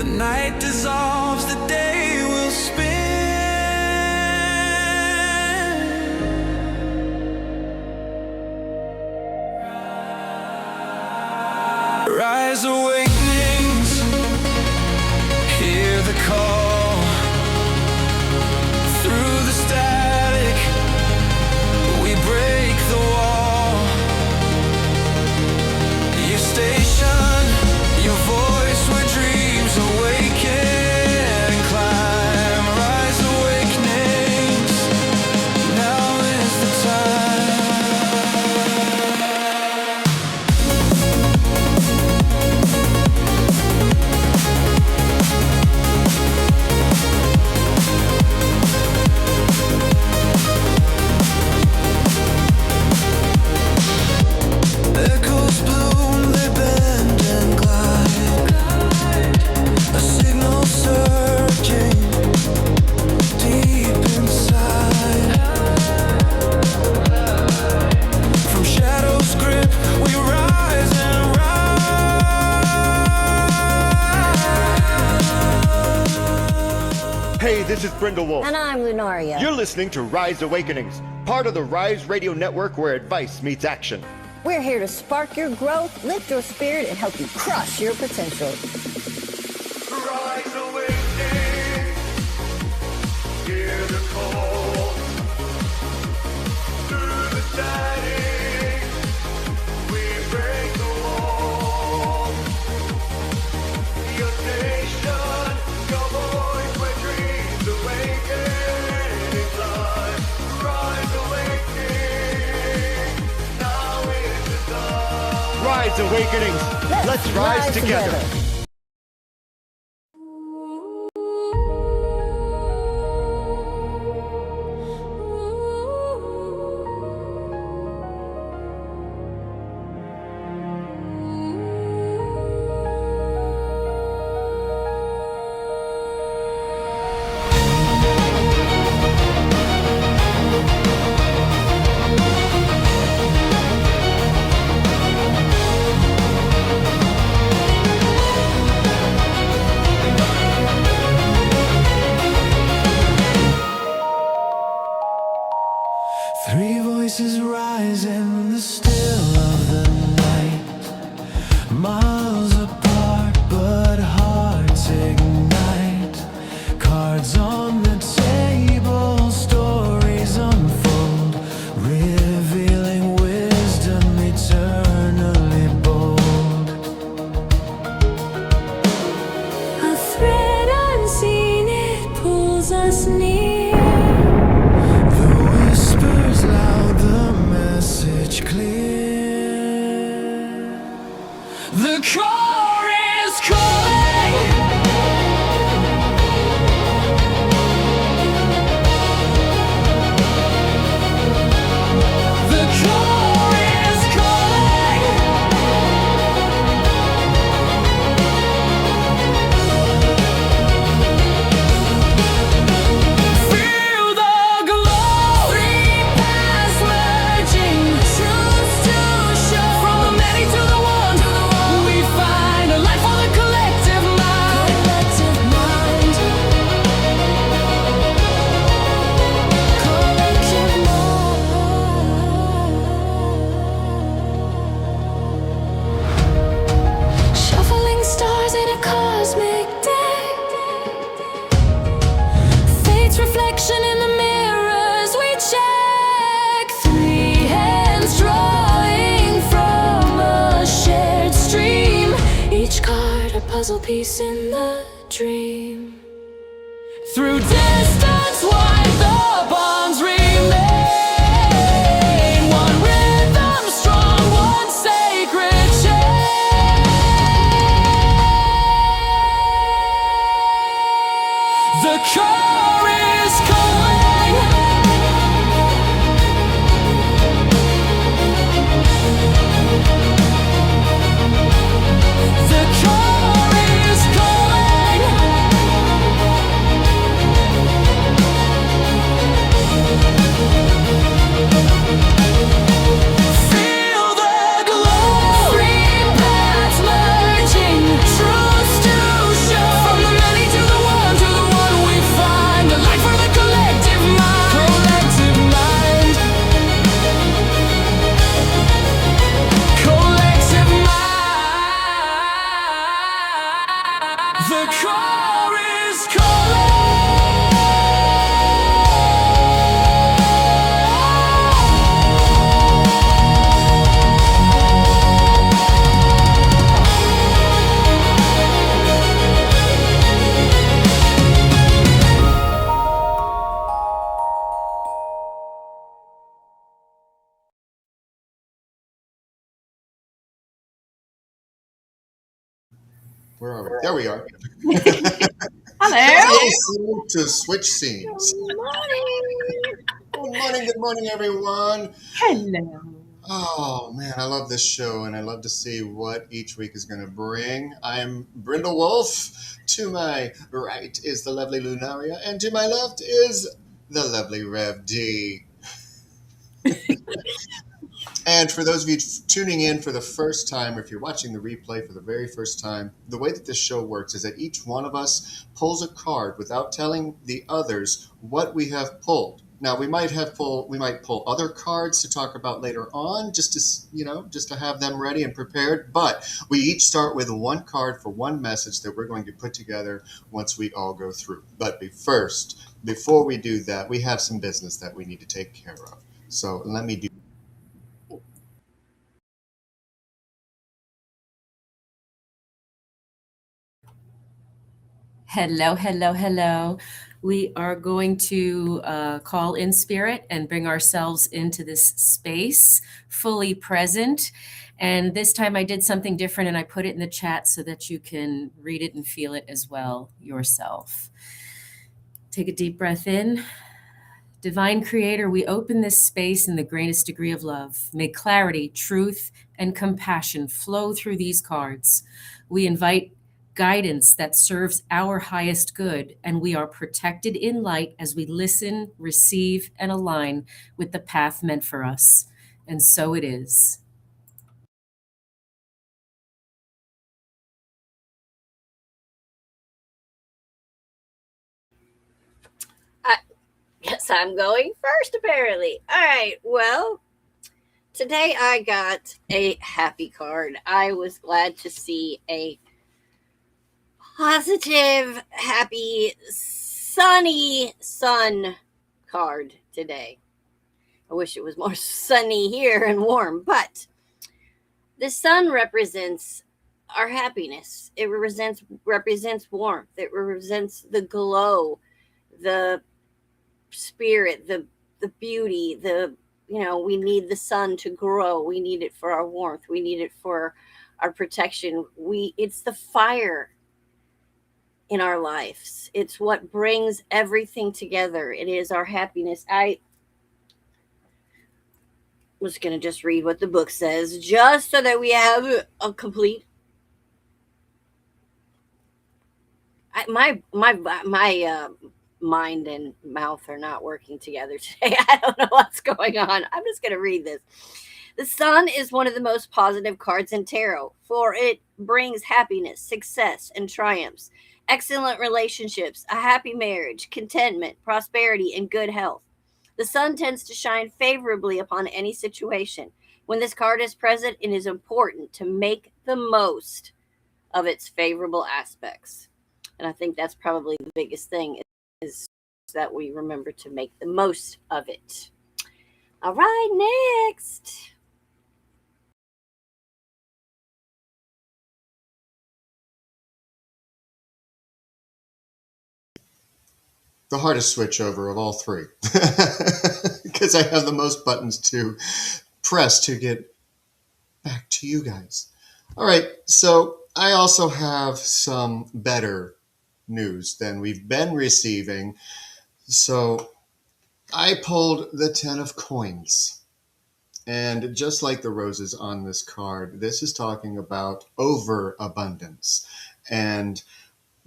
The night dissolves, the day will spin. Rise awakenings, hear the call. Through the static, we break the wall. Your station, your voice where dreams awaken and climb. Rise awakenings, now is the time. Echoes bloom, they bend and glide. A signal surging deep inside. From shadows grip, we rise and rise. Hey, this is BrindleWolf. And I'm Lunaria. You're listening to Rise Awakenings, part of the Rise Radio Network where advice meets action. We're here to spark your growth, lift your spirit, and help you crush your potential. Rise Awakenings, hear the call. Through the static, we break the wall. Your station, your voice where dreams awaken in time. Rise Awakening, now is the time. Rise Awakenings, let's rise together. Three voices rise in the still of the night, miles apart but hearts ignite. Cards on the table, stories unfold, revealing wisdom eternally bold. A thread unseen, it pulls us near. The whispers loud, the message clear. The core is calling. The core is calling. Feel the glow. Three paths merging, truths to show. From the many to the one, we find a life for the collective mind. Collective mind. Collective mind. Shuffling stars in a cosmic day. Fate's reflection in the mirrors we check. Three hands drawing from a shared stream. Each card a puzzle piece in the dream. Through distance wide, the bonds remain. One rhythm strong, one sacred chain. The core is calling. The core is calling. The car is calling. Where are we? There we are. Hello. To switch scenes. Good morning. Good morning, everyone. Hello. Oh man, I love this show, and I love to see what each week is going to bring. I'm BrindleWolf. To my right is the lovely Lunaria, and to my left is the lovely Rev D. And for those of you tuning in for the first time, or if you're watching the replay for the very first time, the way that this show works is that each one of us pulls a card without telling the others what we have pulled. Now we might pull other cards to talk about later on, just to have them ready and prepared. But we each start with one card for one message that we're going to put together once we all go through. But before we do that, we have some business that we need to take care of. So let me do. Hello, hello, hello. We are going to call in spirit and bring ourselves into this space fully present. And this time I did something different and I put it in the chat so that you can read it and feel it as well yourself. Take a deep breath in. Divine Creator, we open this space in the greatest degree of love. May clarity, truth, and compassion flow through these cards. We invite guidance that serves our highest good, and we are protected in light as we listen, receive, and align with the path meant for us. And so it is. Guess I'm going first, apparently. All right, well, today I got a happy card. I was glad to see a positive, happy, sunny sun card today. I wish it was more sunny here and warm, but the sun represents our happiness. It represents warmth. It represents the glow, the spirit, the beauty, we need the sun to grow. We need it for our warmth. We need it for our protection. It's the fire in our lives. It's what brings everything together. It is our happiness. I was going to just read what the book says, just so that we have a complete. My mind and mouth are not working together today. I don't know what's going on. I'm just going to read this. The sun is one of the most positive cards in tarot, for it brings happiness, success, and triumphs, excellent relationships, a happy marriage, contentment, prosperity, and good health. The sun tends to shine favorably upon any situation. When this card is present, it is important to make the most of its favorable aspects. And I think that's probably the biggest thing, is that we remember to make the most of it. All right, next. The hardest switchover of all three, because I have the most buttons to press to get back to you guys. All right, so I also have some better news than we've been receiving. So I pulled the 10 of coins. And just like the roses on this card, this is talking about overabundance and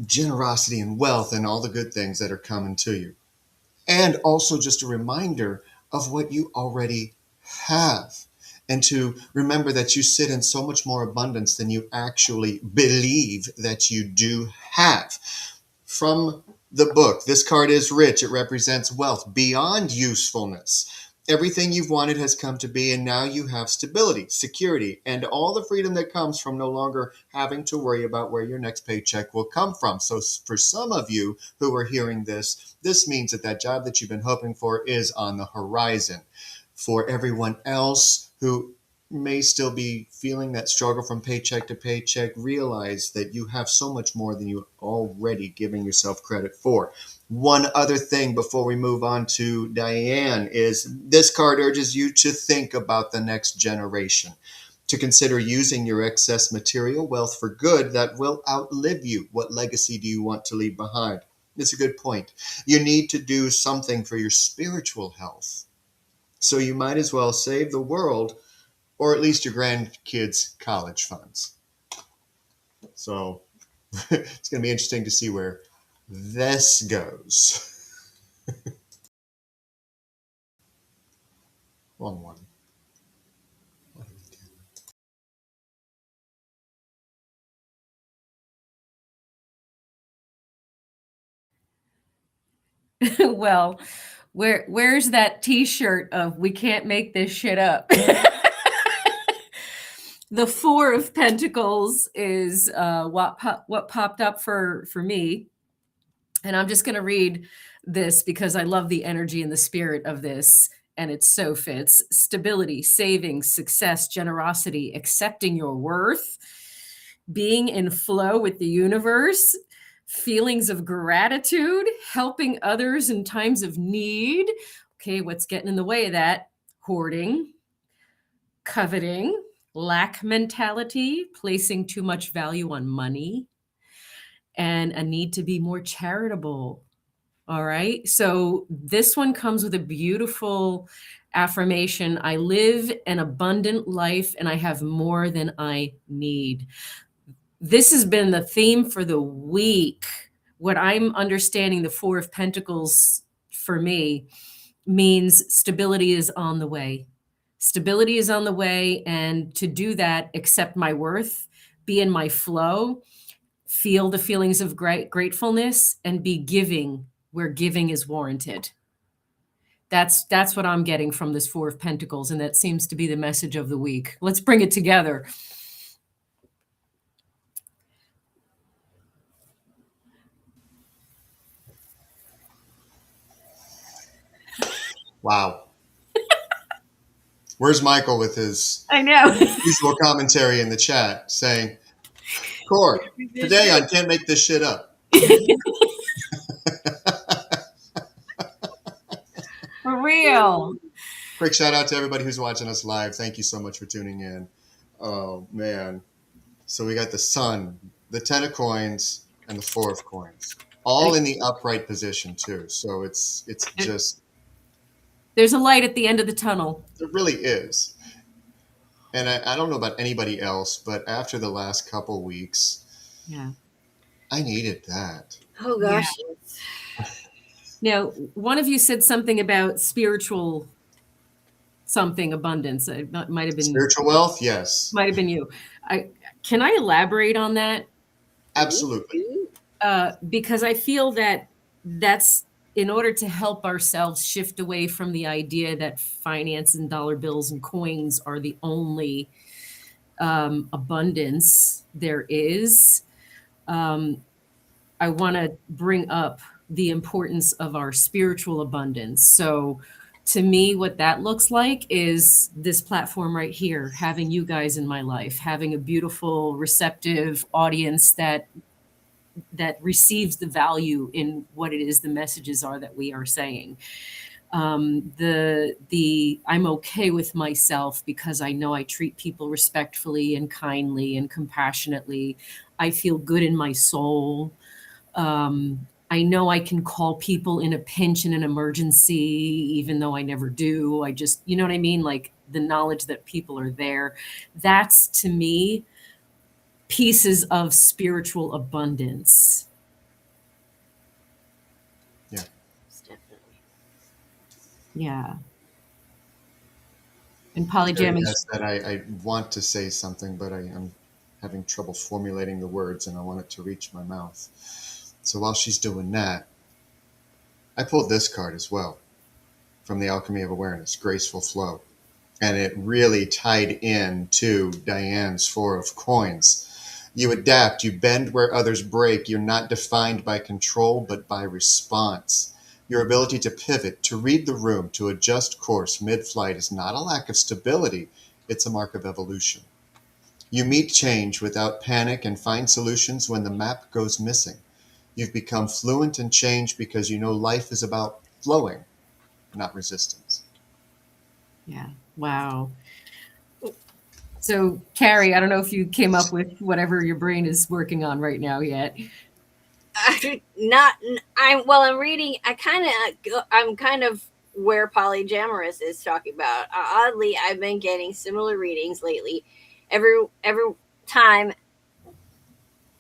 generosity and wealth and all the good things that are coming to you. And also just a reminder of what you already have. And to remember that you sit in so much more abundance than you actually believe that you do have. From the book, this card is rich. It represents wealth beyond usefulness. Everything you've wanted has come to be, and now you have stability, security, and all the freedom that comes from no longer having to worry about where your next paycheck will come from. So for some of you who are hearing this, this means that that job that you've been hoping for is on the horizon. For everyone else who may still be feeling that struggle from paycheck to paycheck, realize that you have so much more than you already giving yourself credit for. One other thing before we move on to Diane is this card urges you to think about the next generation, to consider using your excess material wealth for good that will outlive you. What legacy do you want to leave behind? It's a good point. You need to do something for your spiritual health. So you might as well save the world, or at least your grandkids' college funds. So it's going to be interesting to see where this goes. Wrong one. What do we do? Well, where's that T-shirt of "We can't make this shit up"? The Four of Pentacles is what popped up for me, and I'm just going to read this because I love the energy and the spirit of this, and it so fits. Stability, savings, success, generosity, accepting your worth, being in flow with the universe, feelings of gratitude, helping others in times of need. Okay, what's getting in the way of that? Hoarding, coveting, lack mentality, placing too much value on money, and a need to be more charitable. All right. So this one comes with a beautiful affirmation. I live an abundant life and I have more than I need. This has been the theme for the week. What I'm understanding, the Four of Pentacles for me means stability is on the way. Stability is on the way. And to do that, accept my worth, be in my flow, feel the feelings of gratefulness, and be giving where giving is warranted. That's what I'm getting from this Four of Pentacles. And that seems to be the message of the week. Let's bring it together. Wow. Where's Michael with his I know. usual commentary in the chat saying, Core, today on Can't Make This Shit Up. For real. Quick shout out to everybody who's watching us live. Thank you so much for tuning in. Oh, man. So we got the Sun, the 10 of coins, and the 4 of coins. All in the upright position, too. So it's just... There's a light at the end of the tunnel. There really is. And I don't know about anybody else, but after the last couple weeks, Yeah. I needed that. Oh gosh. Now, one of you said something about spiritual something abundance. It might have been Spiritual wealth, yes. Might have been you. Can I elaborate on that? Absolutely. Because I feel that that's in order to help ourselves shift away from the idea that finance and dollar bills and coins are the only abundance there is. I want to bring up the importance of our spiritual abundance. So to me, what that looks like is this platform right here, having you guys in my life, having a beautiful, receptive audience that receives the value in what it is the messages are that we are saying. I'm okay with myself because I know I treat people respectfully and kindly and compassionately. I feel good in my soul. I know I can call people in a pinch, in an emergency, even though I never do. I just, you know what I mean? Like the knowledge that people are there. That's, to me, pieces of spiritual abundance. Yeah. Definitely. Yeah. And polyjamming. Yes, that I want to say something, but I'm having trouble formulating the words and I want it to reach my mouth. So while she's doing that, I pulled this card as well. from The Alchemy of Awareness, Graceful Flow. And it really tied in to Diane's Four of Coins. You adapt, you bend where others break. You're not defined by control, but by response. Your ability to pivot, to read the room, to adjust course mid-flight is not a lack of stability, it's a mark of evolution. You meet change without panic and find solutions when the map goes missing. You've become fluent in change because you know life is about flowing, not resistance. Yeah. Wow. So, Karrie, I don't know if you came up with whatever your brain is working on right now yet. I'm reading. I'm kind of where polyamorous is talking about. Oddly, I've been getting similar readings lately. Every time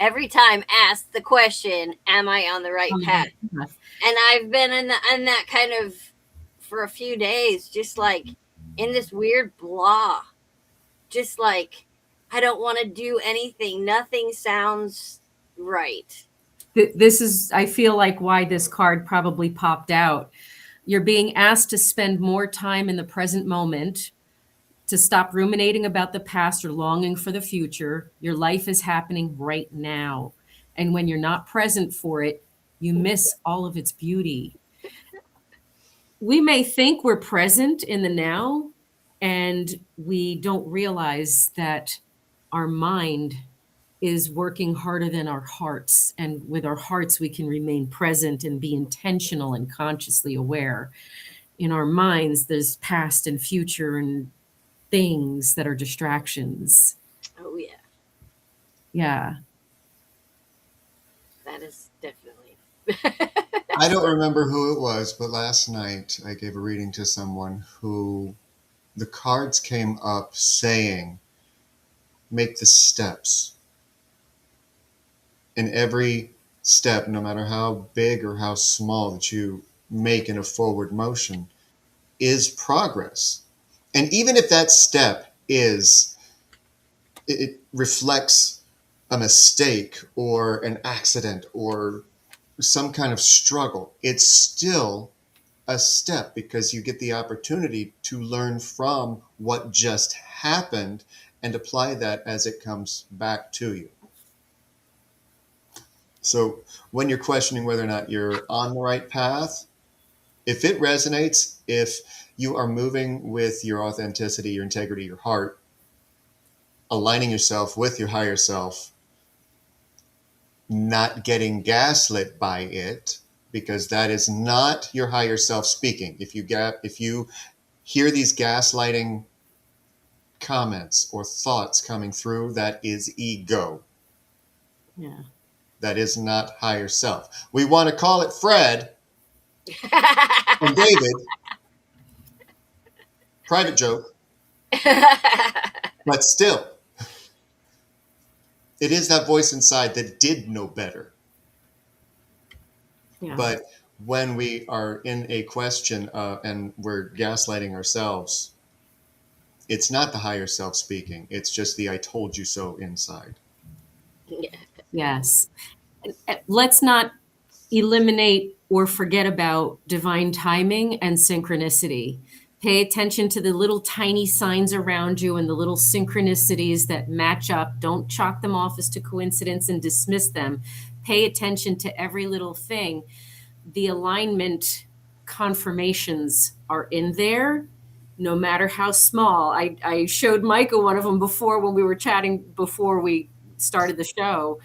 asked the question, "Am I on the right path?" And I've been in that kind of for a few days, just like in this weird blah, just like I don't want to do anything. Nothing sounds right. This is, I feel like, why this card probably popped out. You're being asked to spend more time in the present moment, to stop ruminating about the past or longing for the future. Your life is happening right now. And when you're not present for it, you miss all of its beauty. We may think we're present in the now, and we don't realize that our mind is working harder than our hearts. And with our hearts, we can remain present and be intentional and consciously aware. In our minds, there's past and future and things that are distractions. Oh yeah, Yeah. that is definitely. I don't remember who it was, but last night I gave a reading to someone who the cards came up saying, make the steps. In every step, no matter how big or how small that you make in a forward motion, is progress. And even if that step is, it reflects a mistake or an accident or some kind of struggle, it's still a step because you get the opportunity to learn from what just happened and apply that as it comes back to you. So when you're questioning whether or not you're on the right path, if it resonates, if you are moving with your authenticity, your integrity, your heart, aligning yourself with your higher self, not getting gaslit by it, because that is not your higher self speaking. If you hear these gaslighting comments or thoughts coming through, that is ego. Yeah. That is not higher self. We want to call it Fred and David. Private joke. But still, it is that voice inside that did know better. Yeah. But when we are in a question and we're gaslighting ourselves, it's not the higher self speaking. It's just the I told you so inside. Yes. Let's not eliminate or forget about divine timing and synchronicity. Pay attention to the little tiny signs around you and the little synchronicities that match up. Don't chalk them off as to coincidence and dismiss them. Pay attention to every little thing. The alignment confirmations are in there, no matter how small. I showed Michael one of them before when we were chatting before we started the show,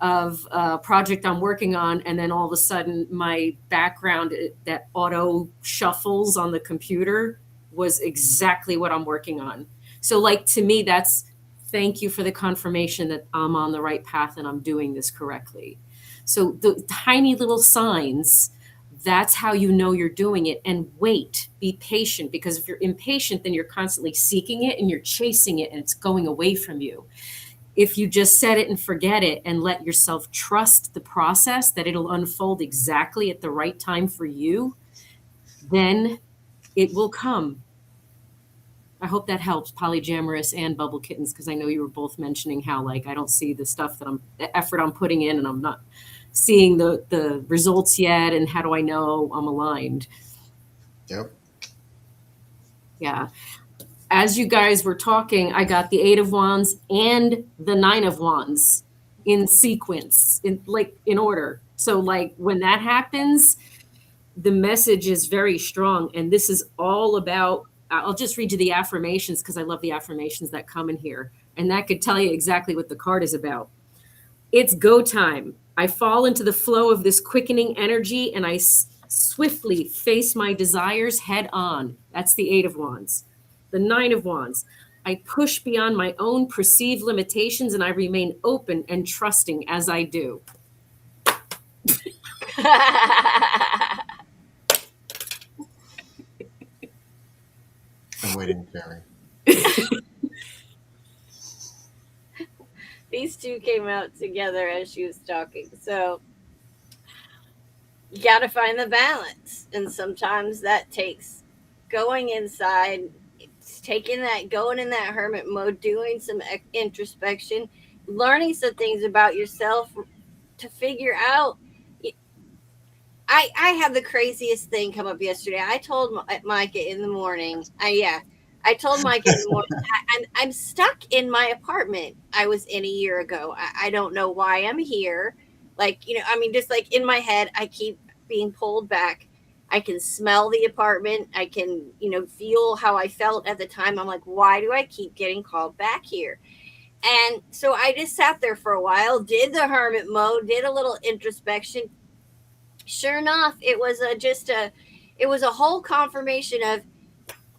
of a project I'm working on, and then all of a sudden my background that auto shuffles on the computer was exactly what I'm working on. So like, to me, that's thank you for the confirmation that I'm on the right path and I'm doing this correctly. So the tiny little signs, that's how you know you're doing it. And wait, be patient, because if you're impatient, then you're constantly seeking it and you're chasing it and it's going away from you. If you just set it and forget it and let yourself trust the process, that it'll unfold exactly at the right time for you, then it will come. I hope that helps, Polyamorous and Bubble Kittens, because I know you were both mentioning how, like, I don't see the stuff that the effort I'm putting in, and I'm not seeing the results yet. And how do I know I'm aligned? Yep. Yeah. As you guys were talking, I got the Eight of Wands and the Nine of Wands in sequence, in order. So like when that happens, the message is very strong. And this is all about, I'll just read you the affirmations because I love the affirmations that come in here. And that could tell you exactly what the card is about. It's go time. I fall into the flow of this quickening energy and I swiftly face my desires head on. That's the Eight of Wands. The Nine of Wands. I push beyond my own perceived limitations and I remain open and trusting as I do. I'm waiting, Karrie. These two came out together as she was talking. So you got to find the balance. And sometimes that takes going inside, going in that hermit mode, doing some introspection, learning some things about yourself to figure out. I had the craziest thing come up yesterday. I told Micah in the morning. I told Micah in the morning, I'm stuck in my apartment I was in a year ago. I don't know why I'm here. Like, just like in my head, I keep being pulled back. I can smell the apartment. I can, feel how I felt at the time. I'm like, why do I keep getting called back here? And so I just sat there for a while, did the hermit mode, did a little introspection. Sure enough, it was a whole confirmation of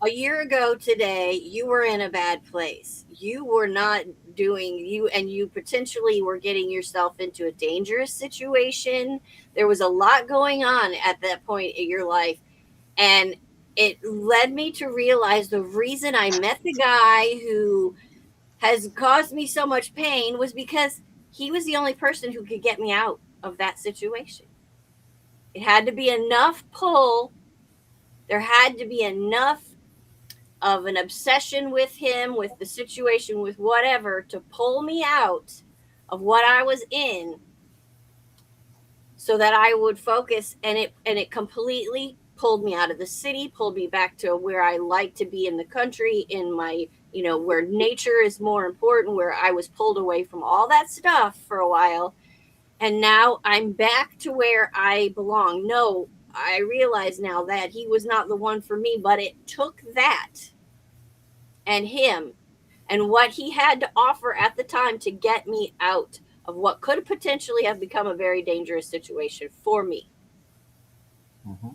a year ago today, you were in a bad place. You were not you potentially were getting yourself into a dangerous situation. There was a lot going on at that point in your life. And it led me to realize the reason I met the guy who has caused me so much pain was because he was the only person who could get me out of that situation. It had to be enough pull. There had to be enough of an obsession with him, with the situation, with whatever, to pull me out of what I was in so that I would focus. And it completely pulled me out of the city, pulled me back to where I like to be in the country, in my, where nature is more important, where I was pulled away from all that stuff for a while. And now I'm back to where I belong. No, I realize now that he was not the one for me, but it took that and him and what he had to offer at the time to get me out of what could potentially have become a very dangerous situation for me. Mm-hmm.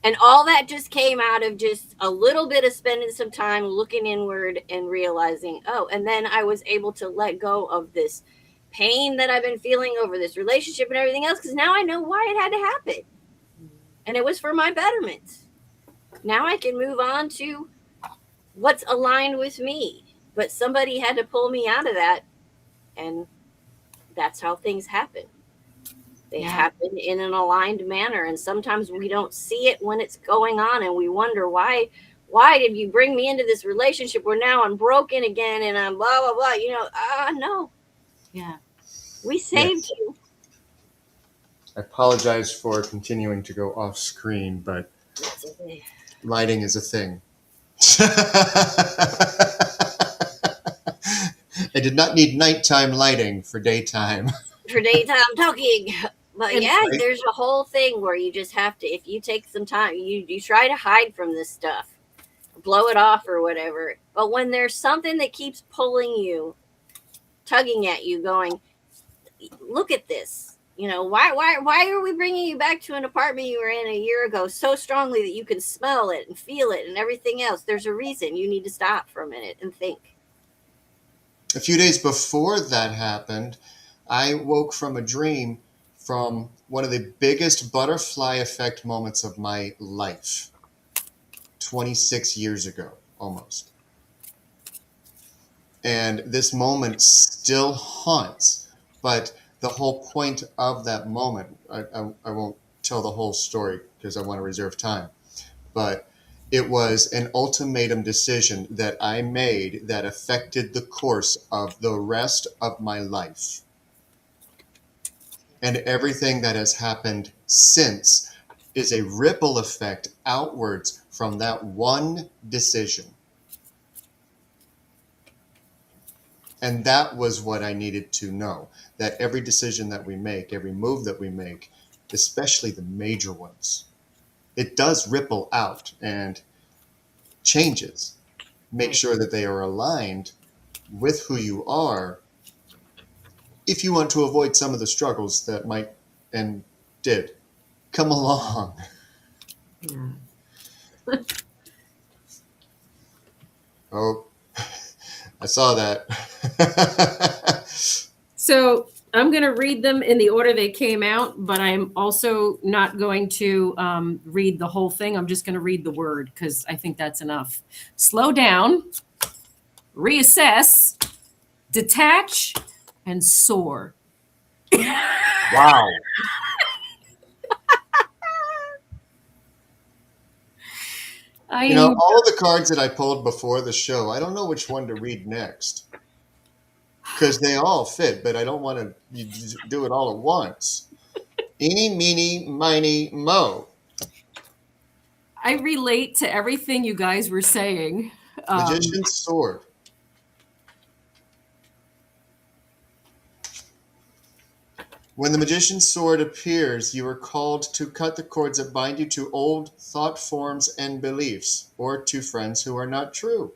And all that just came out of just a little bit of spending some time looking inward and realizing, and then I was able to let go of this pain that I've been feeling over this relationship and everything else, because now I know why it had to happen. And it was for my betterment. Now I can move on to what's aligned with me. But somebody had to pull me out of that. And that's how things happen. They happen in an aligned manner. And sometimes we don't see it when it's going on. And we wonder, why did you bring me into this relationship where now I'm broken again and I'm blah, blah, blah. No. Yeah. We saved you. I apologize for continuing to go off screen, but lighting is a thing. I did not need nighttime lighting for daytime. For daytime talking. But Right. there's a whole thing where you just have to, if you take some time, you try to hide from this stuff, blow it off or whatever. But when there's something that keeps pulling you, tugging at you, going, look at this. Why are we bringing you back to an apartment you were in a year ago so strongly that you can smell it and feel it and everything else? There's a reason. You need to stop for a minute and think. A few days before that happened, I woke from a dream from one of the biggest butterfly effect moments of my life. 26 years ago, almost. And this moment still haunts, but the whole point of that moment, I won't tell the whole story because I want to reserve time, but it was an ultimatum decision that I made that affected the course of the rest of my life. And everything that has happened since is a ripple effect outwards from that one decision. And that was what I needed to know, that every decision that we make, every move that we make, especially the major ones, it does ripple out and changes. Make sure that they are aligned with who you are if you want to avoid some of the struggles that might and did come along. Yeah. Oh, I saw that. So I'm going to read them in the order they came out, but I'm also not going to read the whole thing. I'm just going to read the word because I think that's enough. Slow down, reassess, detach, and soar. Wow. You know, all of the cards that I pulled before the show, I don't know which one to read next. Because they all fit, but I don't want to do it all at once. Eeny, meeny, miny, mo. I relate to everything you guys were saying. Magician's sword. When the magician's sword appears, you are called to cut the cords that bind you to old thought forms and beliefs, or to friends who are not true.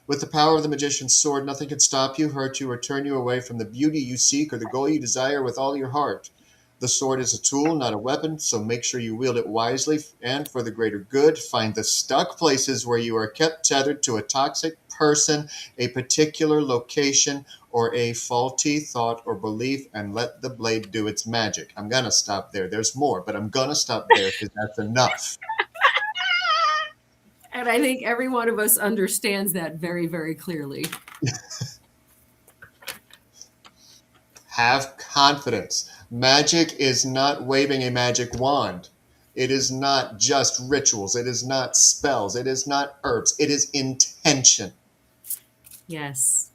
With the power of the magician's sword, nothing can stop you, hurt you, or turn you away from the beauty you seek or the goal you desire with all your heart. The sword is a tool, not a weapon, so make sure you wield it wisely and for the greater good. Find the stuck places where you are kept tethered to a toxic person, a particular location, or a faulty thought or belief, and let the blade do its magic. I'm going to stop there. There's more, but I'm going to stop there because that's enough. And I think every one of us understands that very, very clearly. Have confidence. Magic is not waving a magic wand. It is not just rituals. It is not spells. It is not herbs. It is intention. Yes.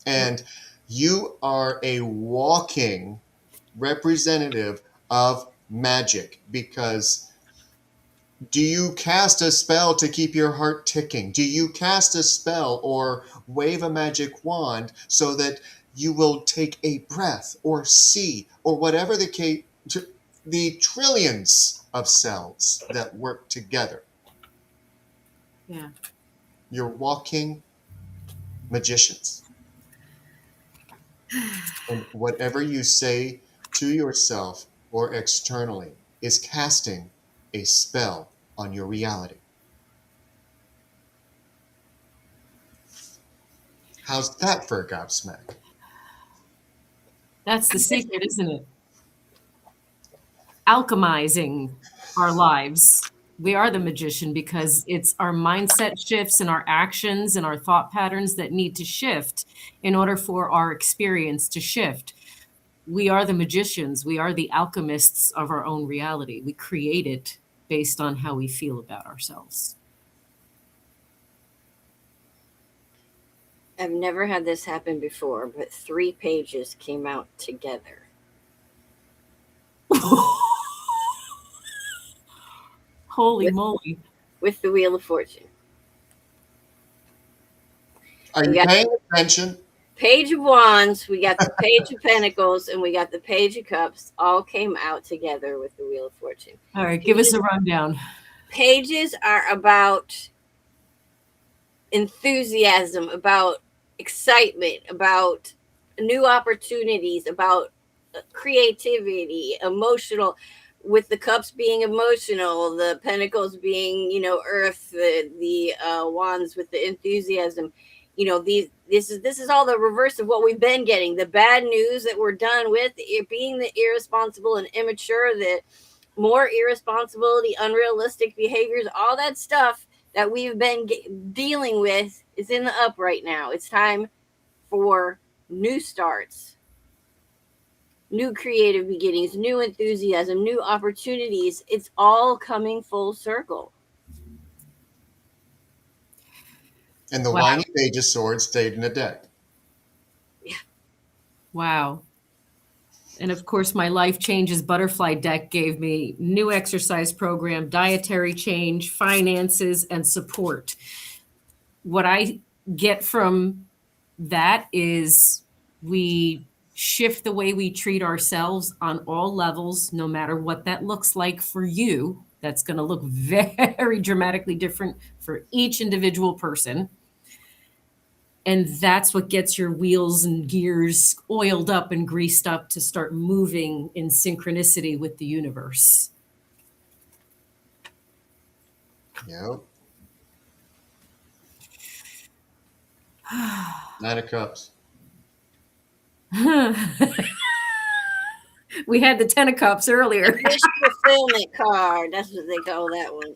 And you are a walking representative of magic, because do you cast a spell to keep your heart ticking? Do you cast a spell or wave a magic wand so that you will take a breath or see, or whatever the case, the trillions of cells that work together? Yeah. You're walking magicians. And whatever you say to yourself or externally is casting a spell on your reality. How's that for a gobsmack? That's the secret, isn't it? Alchemizing our lives. We are the magician because it's our mindset shifts and our actions and our thought patterns that need to shift in order for our experience to shift. We are the magicians. We are the alchemists of our own reality. We create it based on how we feel about ourselves. I've never had this happen before, but 3 pages came out together. Holy moly. With the Wheel of Fortune. Are you paying attention? Page of Wands, we got the Page of Pentacles, and we got the Page of Cups, all came out together with the Wheel of Fortune. All right, give us a rundown. Pages are about enthusiasm, about excitement, about new opportunities, about creativity, emotional, with the cups being emotional, the pentacles being, earth, the wands with the enthusiasm. This is all the reverse of what we've been getting. The bad news that we're done with, it being the irresponsible and immature, the more irresponsibility, unrealistic behaviors, all that stuff that we've been dealing with is in the up right now. It's time for new starts, new creative beginnings, new enthusiasm, new opportunities. It's all coming full circle. And the whiny Page of Swords stayed in the deck. Yeah. Wow. And of course, my Life Changes Butterfly deck gave me new exercise program, dietary change, finances, and support. What I get from that is we shift the way we treat ourselves on all levels, no matter what that looks like for you. That's going to look very dramatically different for each individual person. And that's what gets your wheels and gears oiled up and greased up to start moving in synchronicity with the universe. Yep. Nine of Cups. We had the 10 of Cups earlier. Wish fulfillment card. That's what they call that one.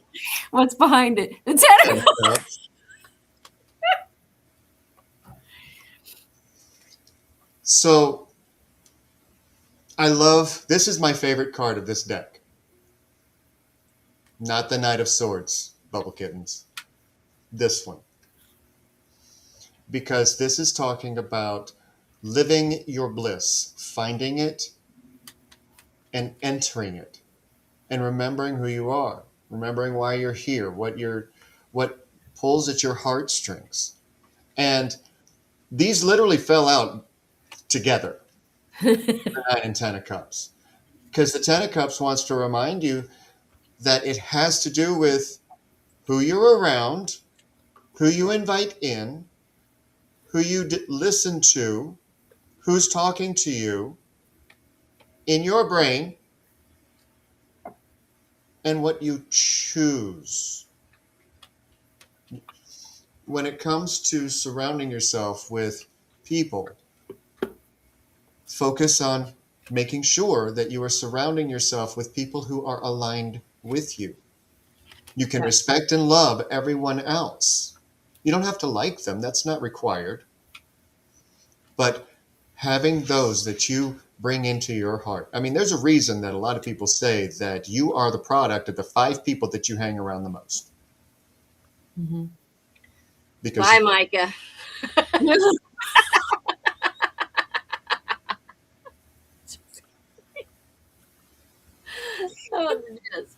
What's behind it? The 10 of Cups. So I love, this is my favorite card of this deck. Not the Knight of Swords, Bubble Kittens. This one. Because this is talking about living your bliss, finding it and entering it, and remembering who you are, remembering why you're here, what pulls at your heartstrings. And these literally fell out together, the 9 and 10 of Cups. Because the 10 of Cups wants to remind you that it has to do with who you're around, who you invite in, who you listen to, who's talking to you in your brain, and what you choose. When it comes to surrounding yourself with people, focus on making sure that you are surrounding yourself with people who are aligned with you. You can respect and love everyone else. You don't have to like them. That's not required. But having those that you bring into your heart. I mean, there's a reason that a lot of people say that you are the product of the 5 people that you hang around the most. Mm-hmm. Because bye, Micah. I'm just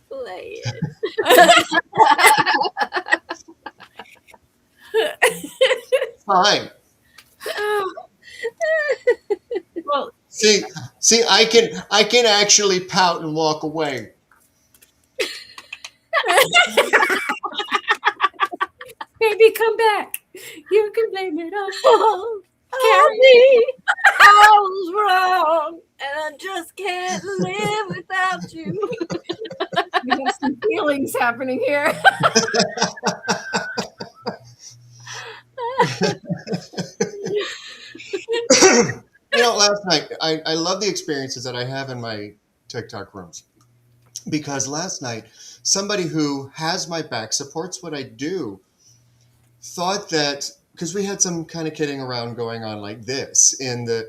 playing. Fine. Well, see, I can actually pout and walk away. Baby, come back. You can blame it all. Karrie, I was wrong, and I just can't live without you. We have some feelings happening here. You know, last night, I love the experiences that I have in my TikTok rooms. Because last night, somebody who has my back, supports what I do, thought that, because we had some kind of kidding around going on like this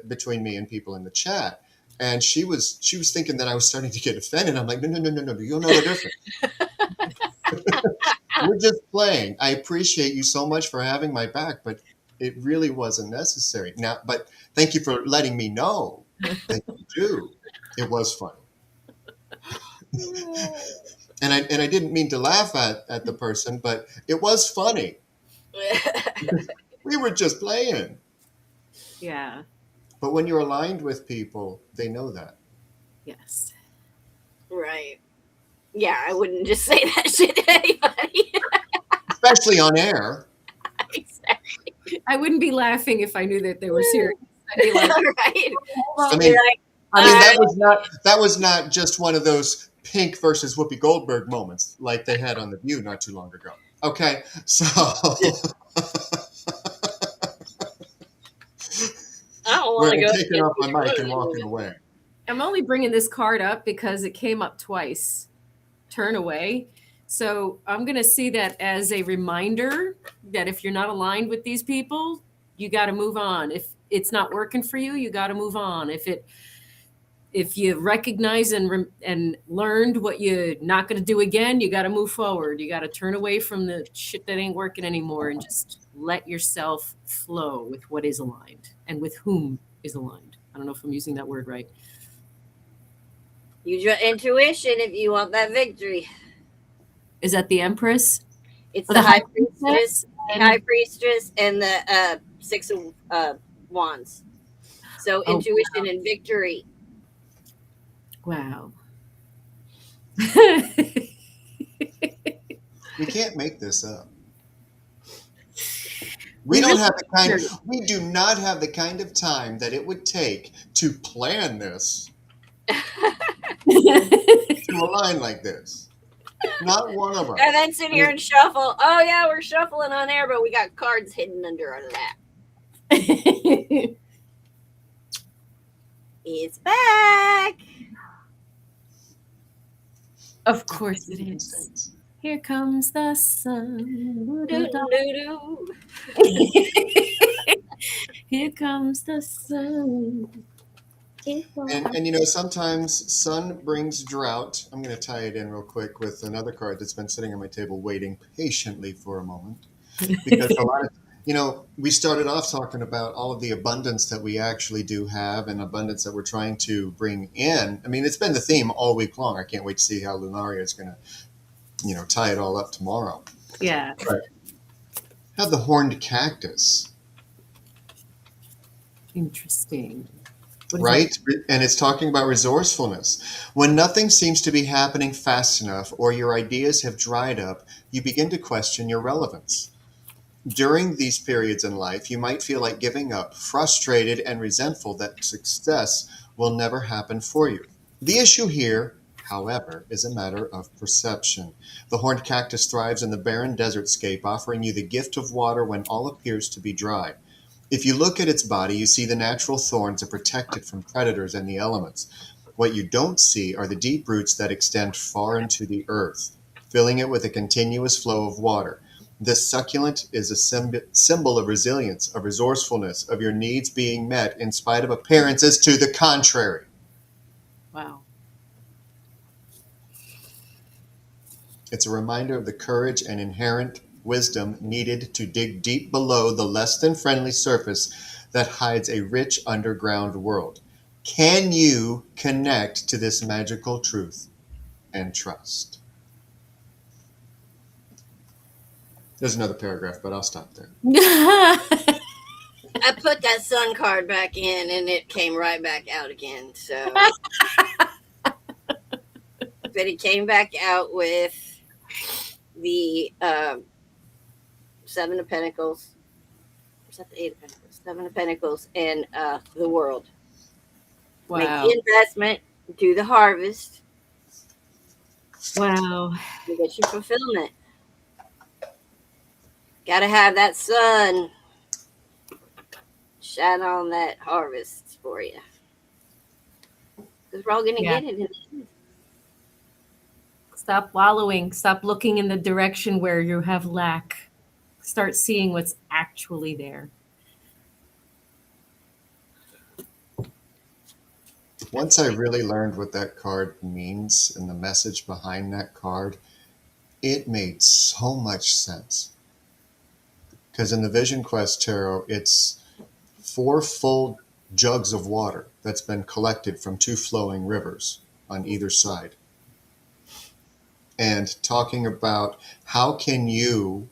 between me and people in the chat. And she was thinking that I was starting to get offended. I'm like, no, you'll know the difference. We're just playing. I appreciate you so much for having my back, but it really wasn't necessary. Now, but thank you for letting me know that you do. It was funny. And I didn't mean to laugh at the person, but it was funny. We were just playing. Yeah. But when you're aligned with people, they know that. Yes. Right. Yeah, I wouldn't just say that shit to anybody. Especially on air. Exactly. I wouldn't be laughing if I knew that they were serious. I'd be like, right. I mean, that was not just one of those Pink versus Whoopi Goldberg moments like they had on The View not too long ago. Okay, so I don't want to go. Taking off my mic and walking away. I'm only bringing this card up because it came up twice. Turn away. So I'm going to see that as a reminder that if you're not aligned with these people, you got to move on. If it's not working for you, you got to move on. If you recognize and learned what you're not going to do again, you got to move forward. You got to turn away from the shit that ain't working anymore and just let yourself flow with what is aligned and with whom is aligned. I don't know if I'm using that word right. Use your intuition if you want that victory. Is that the Empress? It's Oh, the the high High priestess, and- high priestess, and the six of wands. So Oh, intuition and victory. wow. We can't make this up. We don't have the kind. We do not have the kind of time that it would take to plan this to align like this. Not one of us. And then sit here and shuffle. Oh yeah, we're shuffling on air, but we got cards hidden under our lap. It's back. Of course it is. Here comes the sun. Doo-doo-doo-doo. Here comes the sun. And you know, sometimes sun brings drought. I'm going to tie it in real quick with another card that's been sitting on my table waiting patiently for a moment. Because a lot of, you know, we started off talking about all of the abundance that we actually do have and abundance that we're trying to bring in. I mean, it's been the theme all week long. I can't wait to see how Lunaria is going to, you know, tie it all up tomorrow. Yeah. But have the horned cactus. Interesting. What is Right? And it's talking about resourcefulness. When nothing seems to be happening fast enough or your ideas have dried up, you begin to question your relevance. During these periods in life, you might feel like giving up, frustrated and resentful that success will never happen for you. The issue here, however, is a matter of perception. The horned cactus thrives in the barren desert scape, offering you the gift of water when all appears to be dry. If you look at its body, you see the natural thorns that protect it from predators and the elements. What you don't see are the deep roots that extend far into the earth, filling it with a continuous flow of water. This succulent is a symbol of resilience, of resourcefulness, of your needs being met in spite of appearances to the contrary. Wow. It's a reminder of the courage and inherent wisdom needed to dig deep below the less than friendly surface that hides a rich underground world. Can you connect to this magical truth and trust? There's another paragraph, but I'll stop there. I put that sun card back in and it came right back out again. So but it came back out with the Seven of Pentacles. Is that the Eight of Pentacles? Seven of Pentacles and the World. Make Wow. the investment, do the harvest, Wow. and get your fulfillment. Gotta have that sun shine on that harvest for you. Because we're all gonna Yeah. get it in the end. Stop wallowing. Stop looking in the direction where you have lack. Start seeing what's actually there. Once I really learned what that card means and the message behind that card, it made so much sense. Because in the Vision Quest Tarot, it's 4 full jugs of water that's been collected from 2 flowing rivers on either side. And talking about how can you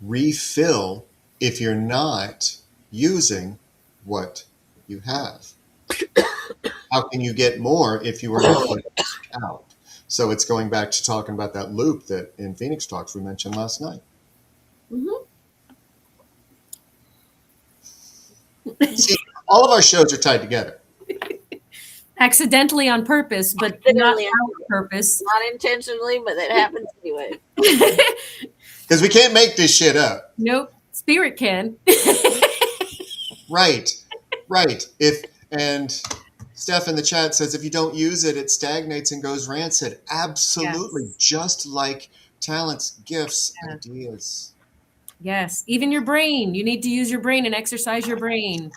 refill if you're not using what you have? How can you get more if you are not putting it out? So it's going back to talking about that loop that in Phoenix Talks we mentioned last night. See, all of our shows are tied together. Accidentally on purpose, but not Accidentally on purpose. Not intentionally, but that happens anyway. Because we can't make this shit up. Nope. Spirit can. Right. And Steph in the chat says if you don't use it, it stagnates and goes rancid. Absolutely. Yes. Just like talents, gifts, Yeah. ideas. Yes. Even your brain. You need to use your brain and exercise your brain.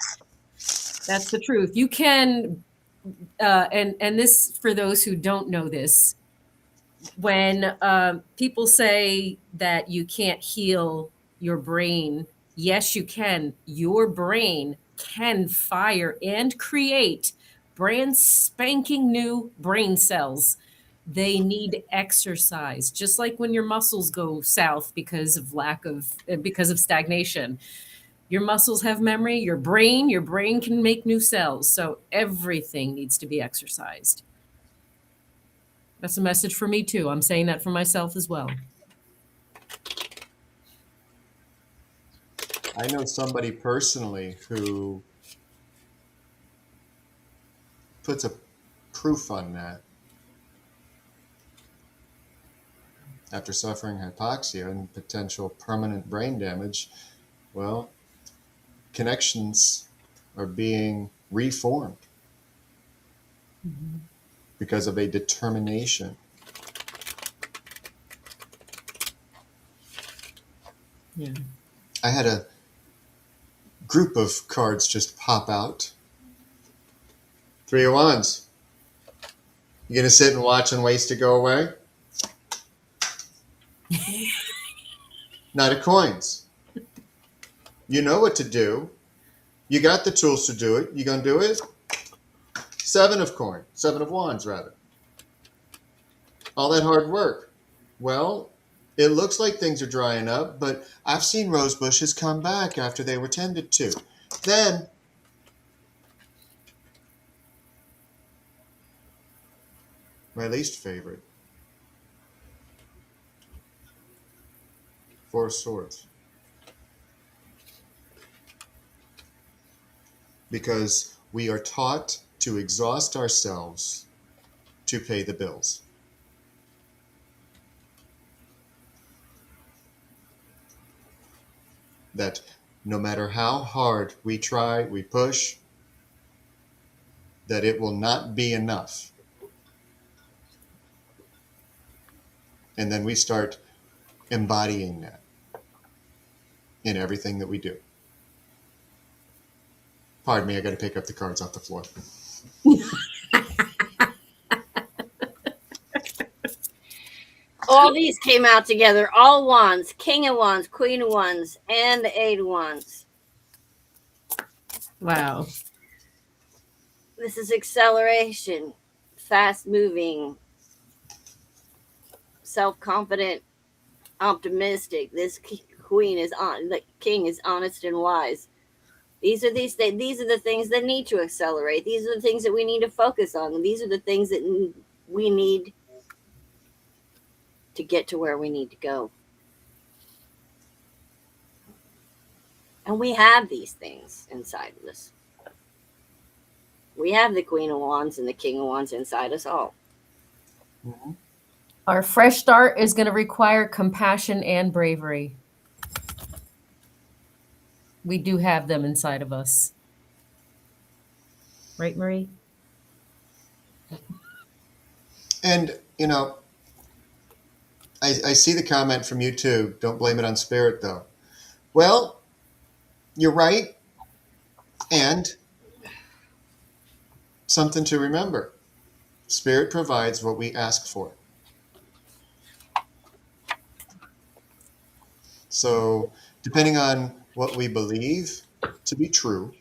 That's the truth. You can, and this, for those who don't know this, when people say that you can't heal your brain, yes, you can. Your brain can fire and create brand spanking new brain cells. They need exercise, just like when your muscles go south because of stagnation. Your muscles have memory, your brain can make new cells. So everything needs to be exercised. That's a message for me too. I'm saying that for myself as well. I know somebody personally who puts a proof on that. After suffering hypoxia and potential permanent brain damage, well, connections are being reformed because of a determination. Yeah. I had a group of cards just pop out. Three of Wands. You gonna sit and watch and waste to go away? Knight of Coins. You know what to do. You got the tools to do it. You gonna do it? Seven of Wands, rather. All that hard work. Well, it looks like things are drying up, but I've seen rose bushes come back after they were tended to. Then, my least favorite. Four of Swords. Because we are taught to exhaust ourselves to pay the bills. That no matter how hard we try, we push, that it will not be enough. And then we start embodying that in everything that we do. Pardon me, I got to pick up the cards off the floor. All these came out together. All Wands, King of Wands, Queen of Wands, and the Eight of Wands. Wow. This is acceleration, fast moving, self-confident, optimistic. This queen is on. The king is honest and wise. These are the things that need to accelerate. These are the things that we need to focus on. And these are the things that we need to get to where we need to go. And we have these things inside of us. We have the Queen of Wands and the King of Wands inside us all. Mm-hmm. Our fresh start is going to require compassion and bravery. We do have them inside of us. Right, Marie? And, you know, I see the comment from you too. Don't blame it on spirit, though. Well, you're right. And something to remember. Spirit provides what we ask for. So, depending on what we believe to be true,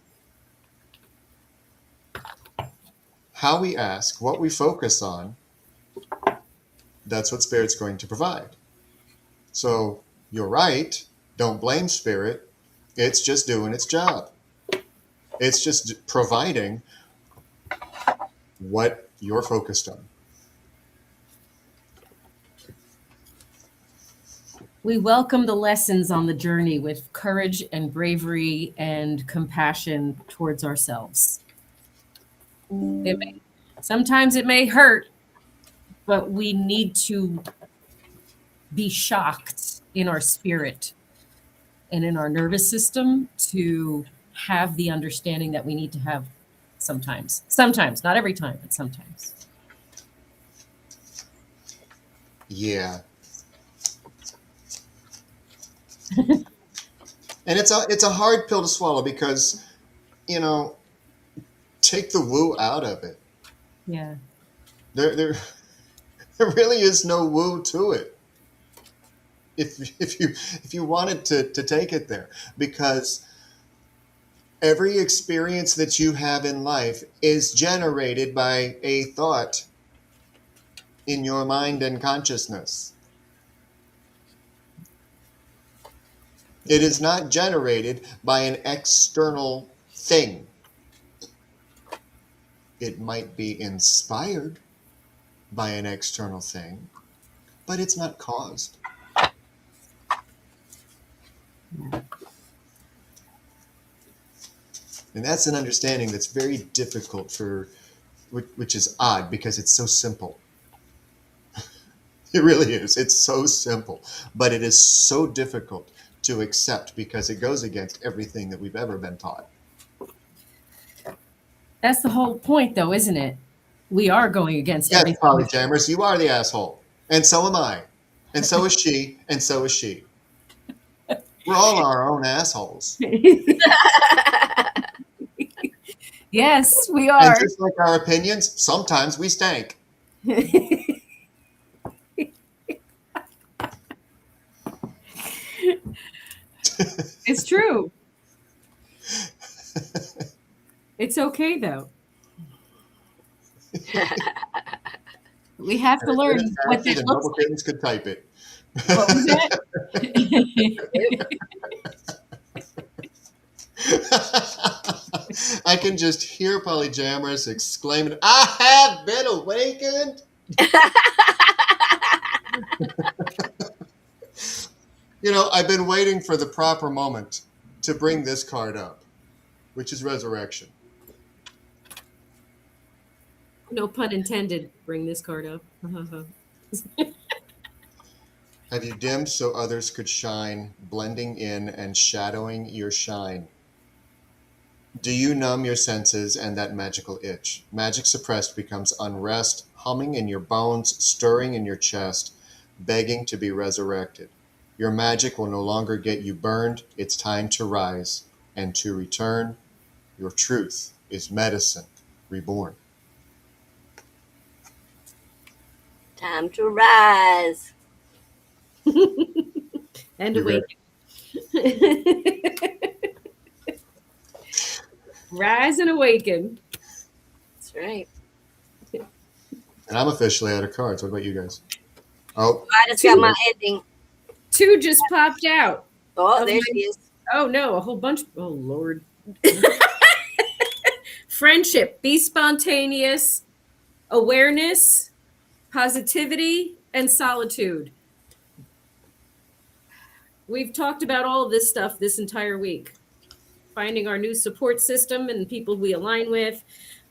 how we ask, what we focus on, that's what Spirit's going to provide. So, you're right. Don't blame Spirit. It's just doing its job. It's just providing what you're focused on. We welcome the lessons on the journey with courage and bravery and compassion towards ourselves. Sometimes it may hurt, but we need to be shocked in our spirit and in our nervous system to have the understanding that we need to have sometimes. Sometimes, not every time, but sometimes. Yeah. And it's a hard pill to swallow because, you know, take the woo out of it. Yeah. There really is no woo to it. If you wanted to take it there, because Every experience that you have in life is generated by a thought in your mind and consciousness. It is not generated by an external thing. It might be inspired by an external thing, but it's not caused. And that's an understanding that's very difficult which is odd because it's so simple. It really is. It's so simple, but it is so difficult to accept because it goes against everything that we've ever been taught. That's the whole point, though, isn't it? We are going against Yes, everything. Polyjammers, you are the asshole. And so am I. And so is she. And so is she. We're all our own assholes. Yes, we And are. just like our opinions, sometimes we stank. It's true. It's okay, though. We have to learn what this And looks Noble like. Kittens could type it. What was that? I can just hear Polyjammers exclaiming, "I have been awakened." You know, I've been waiting for the proper moment to bring this card up, which is resurrection. No pun intended. Bring this card up. Have you dimmed so others could shine, blending in and shadowing your shine? Do you numb your senses and that magical itch? Magic suppressed becomes unrest, humming in your bones, stirring in your chest, begging to be resurrected. Your magic will no longer get you burned. It's time to rise and to return. Your truth is medicine reborn. Time to rise. And You awaken. Rise and awaken. That's right. And I'm officially out of cards. What about you guys? Oh, I just got my ending. 2 just popped out. Oh, Oh, there my- she is. Oh no, a whole bunch. Oh Lord. Friendship. Be spontaneous. Awareness. Positivity and solitude. We've talked about all of this stuff this entire week. Finding our new support system and people we align with,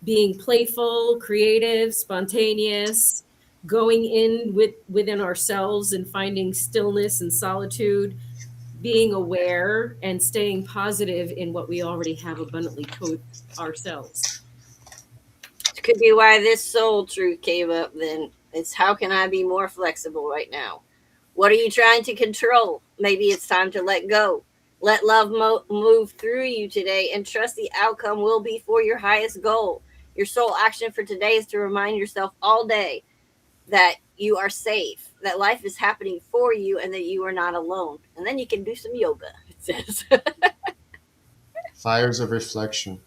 being playful, creative, spontaneous, going in within ourselves and finding stillness and solitude, being aware and staying positive in what we already have abundantly ourselves. It could be why this soul truth came up then. It's how can I be more flexible right now? What are you trying to control? Maybe it's time to let go. Let love move through you today and trust the outcome will be for your highest goal. Your sole action for today is to remind yourself all day that you are safe, that life is happening for you, and that you are not alone. And then you can do some yoga, it says. fires of reflection.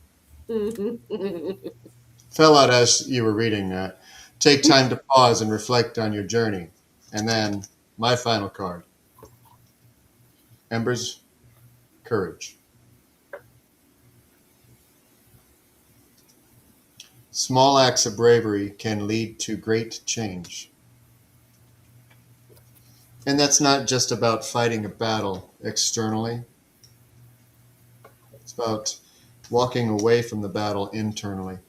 Fell out as you were reading that. Take time to pause and reflect on your journey. And then my final card. Ember's Courage. Small acts of bravery can lead to great change. And that's not just about fighting a battle externally. It's about walking away from the battle internally.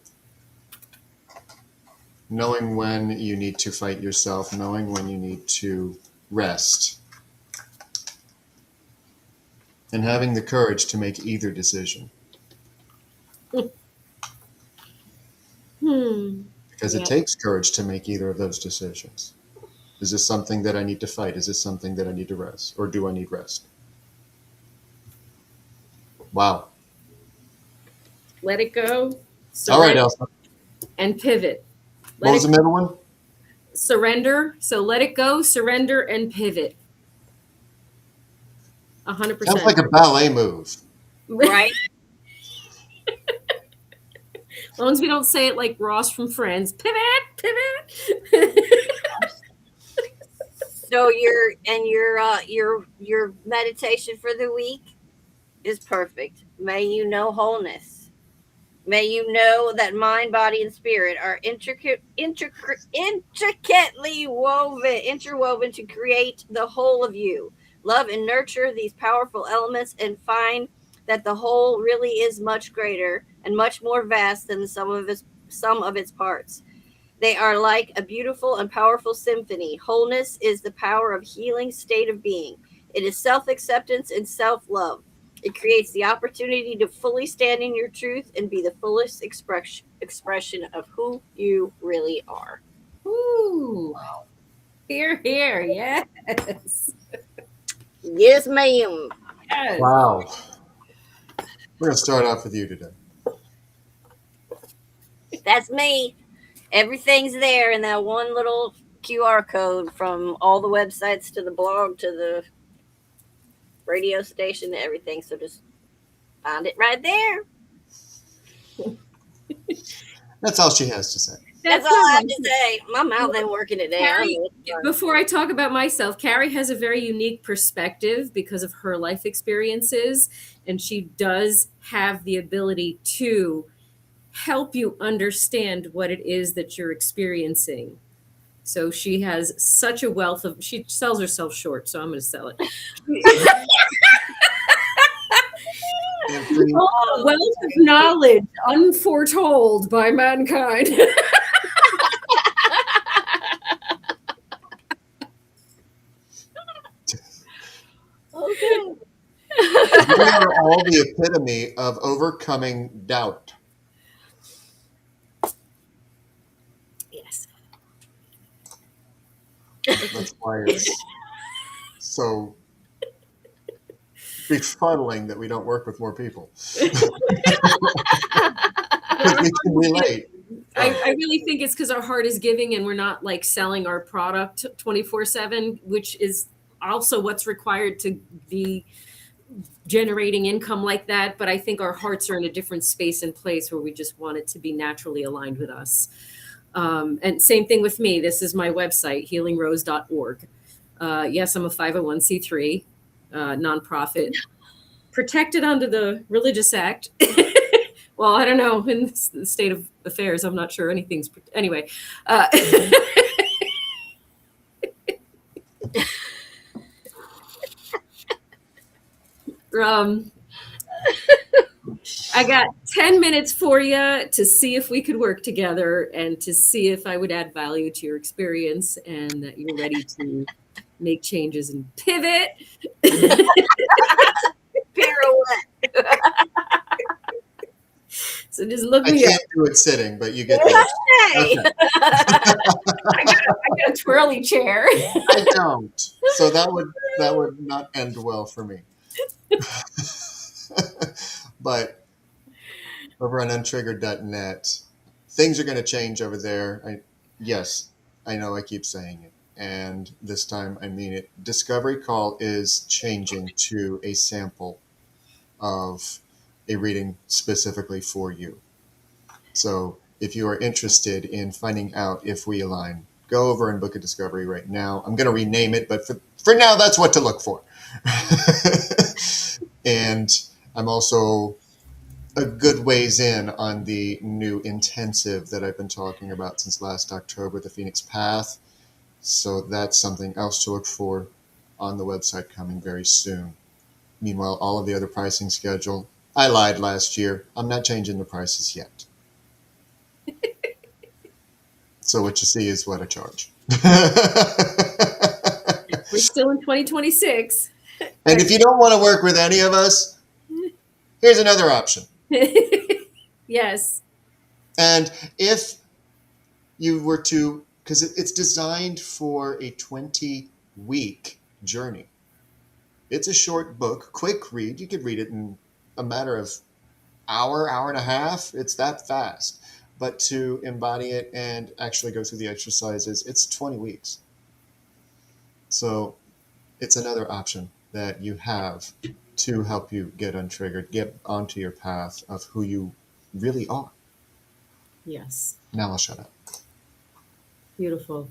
Knowing when you need to fight yourself, knowing when you need to rest. And having the courage to make either decision. Because it takes courage to make either of those decisions. Is this something that I need to fight? Is this something that I need to rest? Or do I need rest? Wow. Let it go. All right, Surrender, Elsa. and pivot. What was the middle one? Surrender. So let it go, surrender, and pivot. 100%. Sounds like a ballet move. Right? As long as we don't say it like Ross from Friends. Pivot. So your meditation for the week is perfect. May you know wholeness. May you know that mind, body, and spirit are intricately interwoven to create the whole of you. Love and nurture these powerful elements and find that the whole really is much greater and much more vast than the sum of its parts. They are like a beautiful and powerful symphony. Wholeness is the power of healing state of being. It is self-acceptance and self-love. It creates the opportunity to fully stand in your truth and be the fullest expression of who you really are. Ooh. Here, yes. Yes, ma'am. Yes. Wow. We're going to start off with you today. That's me. Everything's there in that one little QR code, from all the websites to the blog to the radio station to everything. So just find it right there. That's all she has to say. That's all I have to say. My mouth ain't working today. Karrie, before I talk about myself, Karrie has a very unique perspective because of her life experiences, and she does have the ability to help you understand what it is that you're experiencing. So she has such a wealth of, she sells herself short, so I'm going to sell it. A wealth of knowledge unforetold by mankind. Okay. We are all the epitome of overcoming doubt. Yes. That's why it's so befuddling that we don't work with more people. Because we can relate. I really think it's because our heart is giving and we're not like selling our product 24/7, which is also what's required to be generating income like that. But I think our hearts are in a different space and place where we just want it to be naturally aligned with us. And same thing with me. This is my website, healingrose.org. Yes, I'm a 501c3 nonprofit protected under the Religious Act. Well, I don't know. In the state of affairs, I'm not sure anything's. Anyway. I got 10 minutes for you to see if we could work together and to see if I would add value to your experience and that you're ready to make changes and pivot. Pirouette. So just look I me up. can't do it sitting, but you get that. Hey. Okay. I got a twirly chair. I don't. So that would not end well for me. But over on untriggered.net, things are going to change over there. Yes, I know I keep saying it. And this time I mean it. Discovery Call is changing to a sample of a reading specifically for you. So if you are interested in finding out if we align, go over and book a discovery right now. I'm going to rename it, but for now, that's what to look for. And I'm also a good ways in on the new intensive that I've been talking about since last October, the Phoenix Path. So that's something else to look for on the website coming very soon. Meanwhile, all of the other pricing schedule, I lied last year. I'm not changing the prices yet. So what you see is what I charge. We're still in 2026. And if you don't want to work with any of us, here's another option. Yes. And if you were to, because it's designed for a 20-week journey. It's a short book, quick read. You could read it in a matter of hour and a half. It's that fast. But to embody it and actually go through the exercises, it's 20 weeks. So it's another option that you have to help you get untriggered, get onto your path of who you really are. Yes. Now I'll shut up. Beautiful.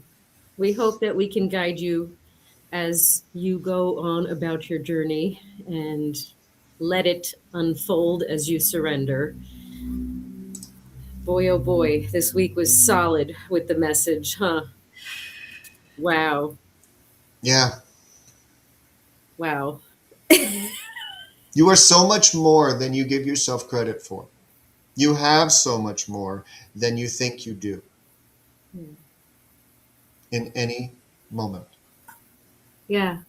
We hope that we can guide you as you go on about your journey and let it unfold as you surrender. Boy, oh boy, this week was solid with the message, huh? Wow. Yeah. Wow. You are so much more than you give yourself credit for. You have so much more than you think you do in any moment. Yeah.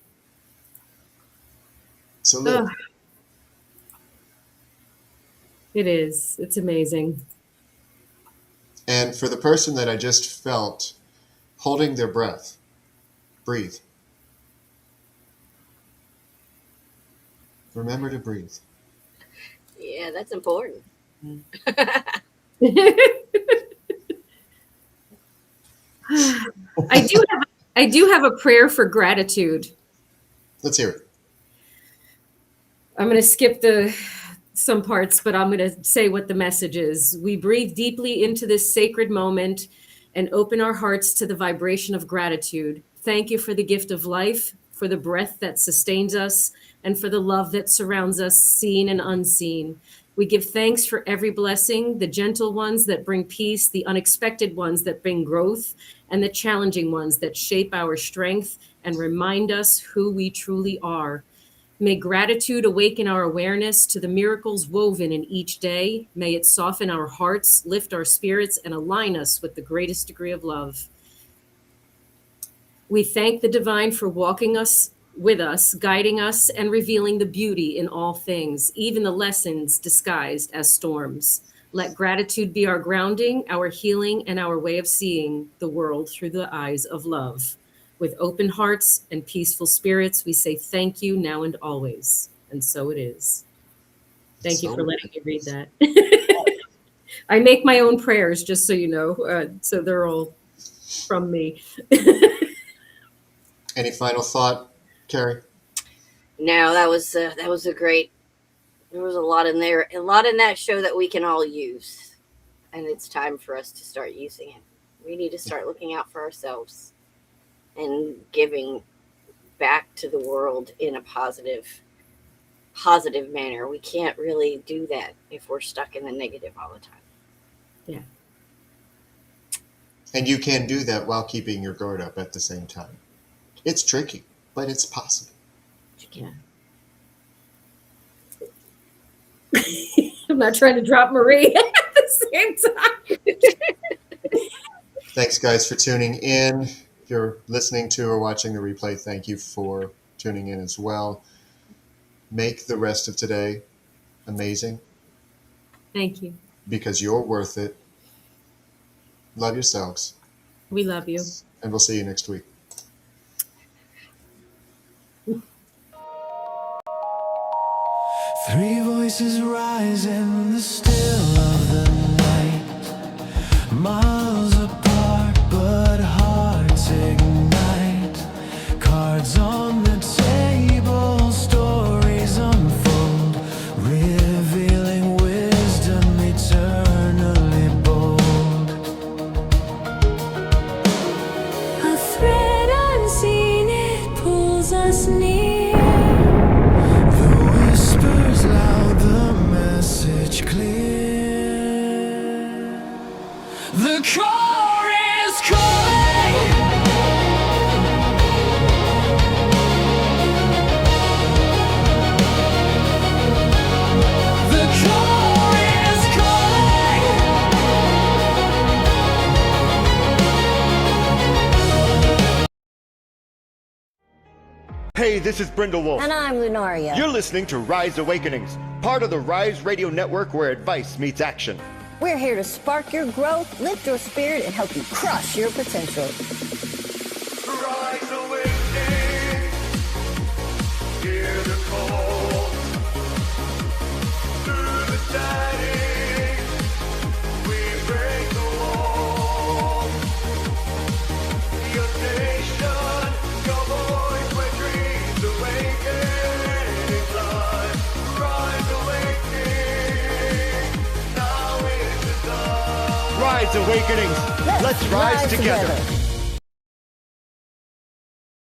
So live. Ugh. It is. It's amazing. And for the person that I just felt holding their breath, breathe. Remember to breathe. Yeah, that's important. I do have a prayer for gratitude. Let's hear it. I'm going to skip some parts, but I'm going to say what the message is. We breathe deeply into this sacred moment and open our hearts to the vibration of gratitude. Thank you for the gift of life, for the breath that sustains us, and for the love that surrounds us, seen and unseen. We give thanks for every blessing, the gentle ones that bring peace, the unexpected ones that bring growth, and the challenging ones that shape our strength and remind us who we truly are. May gratitude awaken our awareness to the miracles woven in each day. May it soften our hearts, lift our spirits, and align us with the greatest degree of love. We thank the divine for walking with us, guiding us, and revealing the beauty in all things, even the lessons disguised as storms. Let gratitude be our grounding, our healing, and our way of seeing the world through the eyes of love. With open hearts and peaceful spirits, we say thank you now and always. And so it is. Thank you for letting me read that. I make my own prayers, just so you know, so they're all from me. Any final thought, Karrie? No, that was a great. There was a lot in there, a lot in that show that we can all use, and it's time for us to start using it. We need to start looking out for ourselves and giving back to the world in a positive manner. We can't really do that if we're stuck in the negative all the time. Yeah. And you can do that while keeping your guard up at the same time. It's tricky, but it's possible. You can. I'm not trying to drop Marie at the same time. Thanks, guys, for tuning in. If you're listening to or watching the replay, thank you for tuning in as well. Make the rest of today amazing. Thank you. Because you're worth it. Love yourselves. We love you. And we'll see you next week. Three voices rise in the still of the night, miles apart but hearts ignite. Cards on the table, stories unfold, revealing wisdom eternally bold. A thread unseen, it pulls us near. Loud, the message clear. The core is calling. The core is calling. Hey, this is BrindleWolf. And I'm Lunaria. You're listening to Rise Awakenings, part of the Rise Radio Network where advice meets action. We're here to spark your growth, lift your spirit, and help you crush your potential. Rise Awakenings, hear the call. Through the shining, we break the wall. Your station, your voice, where dreams awaken. Rise Awakening, now is the time. Rise Awakenings. Let's rise together.